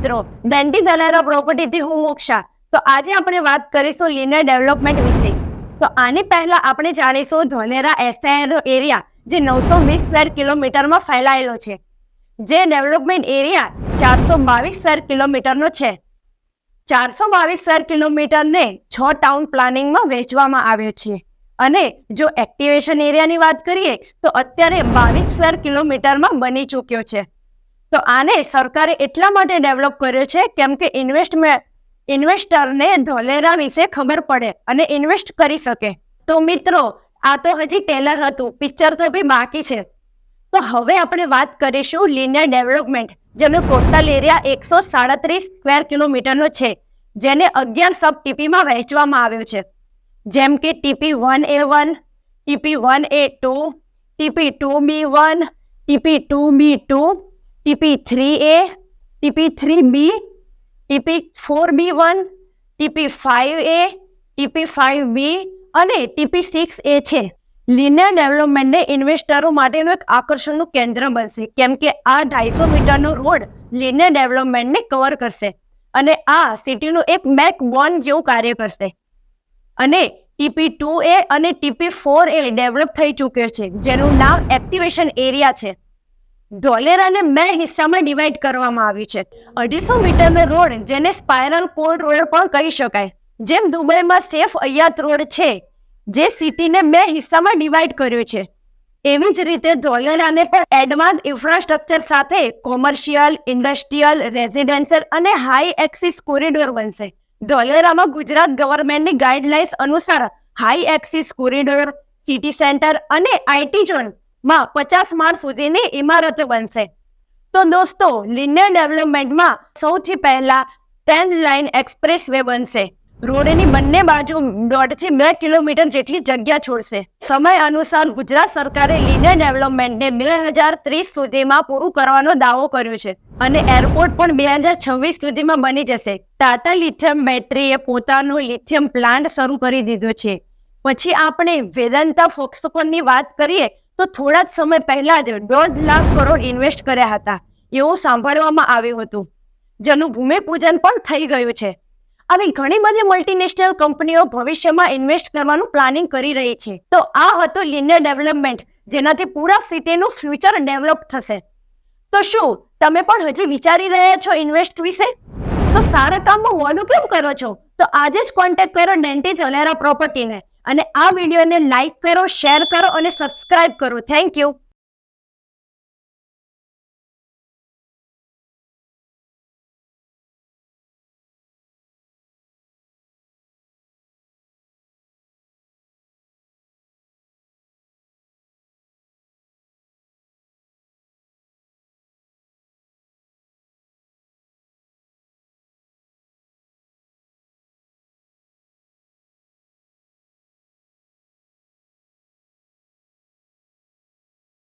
મિત્રો, ડેન્ટી ધોલેરા પ્રોપર્ટીથી હું મોક્ષા. તો આજે આપણે વાત કરીશું લિનિયર ડેવલપમેન્ટ વિશે. તો આની પહેલા આપણે જાણીશું ધોલેરા એસઆઈઆર એરિયા જે 920 સ્ક્વેર કિલોમીટરમાં ફેલાયેલો છે. જે ડેવલપમેન્ટ એરિયા 422 સ્ક્વેર કિલોમીટરનો છે. 422 સ્ક્વેર કિલોમીટરને 6 ટાઉન પ્લાનિંગમાં વહેંચવામાં આવ્યો છે. અને જો એક્ટિવેશન એરિયાની વાત કરીએ તો અત્યારે 22 સ્ક્વેર કિલોમીટરમાં બની ચૂક્યો છે. તો આને સરકારે એટલા માટે ડેવલપ કર્યો છે કેમ કે ઇન્વેસ્ટરને ધોલેરા વિશે ખબર પડે અને ઇન્વેસ્ટ કરી શકે. તો મિત્રો, આ તો હજી ટેલર હતું, પિક્ચર તો બી બાકી છે. તો હવે આપણે વાત કરીશું લિનિયર ડેવલપમેન્ટ, જેનો ટોટલ એરિયા 137 સ્ક્વેર કિલોમીટરનો છે, જેને 11 સબ ટીપીમાં વહેંચવામાં આવ્યો છે. જેમ કે TP 1A1, TP 1A2, TP 2B1, TP 2B2, TP 3A, TP 3B, TP 4B1, TP 5A, TP 5B અને ટીપી 6A છે. લિનિયર ડેવલપમેન્ટને ઇન્વેસ્ટરો માટેનું એક આકર્ષણનું કેન્દ્ર બનશે, કેમ કે આ 250 મીટરનો રોડ લિનિયર ડેવલપમેન્ટને કવર કરશે અને આ સિટીનું એક બેકબોન જેવું કાર્ય કરશે. અને ટીપી 2A અને ટીપી 4A ડેવલપ થઈ ચૂક્યો છે, જેનું નામ એક્ટિવેશન એરિયા છે. ધોલેરાને 2 હિસ્સામાં ડિવાઈડ કરવામાં આવ્યું છે. 250 મીટરનો રોડ, જેને સ્પાઇરલ કોડ રોડ પણ કહી શકાય, જેમ દુબઈમાં સેફ અયાત રોડ છે, જે સિટીને 2 હિસ્સામાં ડિવાઈડ કર્યો છે. એવી જ રીતે ધોલેરાને પણ એડવાન્સ ઇન્ફ્રાસ્ટ્રક્ચર સાથે કોમર્શિયલ, ઇન્ડસ્ટ્રીયલ, રેઝિડેન્શિયલ અને હાઈ એક્સિસ કોરિડોર બનશે. ધોલેરામાં ગુજરાત ગવર્મેન્ટની ગાઈડલાઇન્સ અનુસાર high axis corridor, city centre અને આઈટી ઝોનમાં 50 માળ સુધીની ઇમારતો બનશે. તો દોસ્તો, લિનિયર ડેવલપમેન્ટમાં સૌથી પહેલા 10 લાઇન એક્સપ્રેસ વે બનશે. રોડની બંને બાજુ 1.5 થી 2 કિલોમીટર જેટલી જગ્યા છોડશે. સમય અનુસાર ગુજરાત સરકારે લિનિયર ડેવલપમેન્ટને 2030 સુધીમાં પૂરું કરવાનો દાવો કર્યો છે અને એરપોર્ટ પણ 2026 સુધીમાં બની જશે. ટાટા લિથિયમ બેટરીએ પોતાનો લિથિયમ પ્લાન્ટ શરૂ કરી દીધો છે. પછી આપણે વેદાંતા ફોક્સકોનની વાત કરીએ તો થોડા જ સમય પહેલા જ 1.5 લાખ કરોડ ઇન્વેસ્ટ કર્યા હતા એવું સાંભળવામાં આવ્યું હતું, જેનું ભૂમિપૂજન પણ થઈ ગયું છે. આવી ઘણી બધી મલ્ટીનેશનલ કંપનીઓ ભવિષ્યમાં ઇન્વેસ્ટ કરવાનું પ્લાનિંગ કરી રહી છે. તો આ હતું લિનિયર ડેવલપમેન્ટ, જેનાથી પૂરા સિટીનું ફ્યુચર ડેવલપ થશે. તો શું તમે પણ હજી વિચારી રહ્યા છો ઇન્વેસ્ટ વિશે? તો સારા કામમાં મોડું કેમ કરો છો? તો આજે જ કોન્ટેક્ટ કરો ડેન્ટી ધોલેરા પ્રોપર્ટીને અને આ વિડીયોને લાઈક કરો, શેર કરો અને સબસ્ક્રાઇબ કરો. Thank you.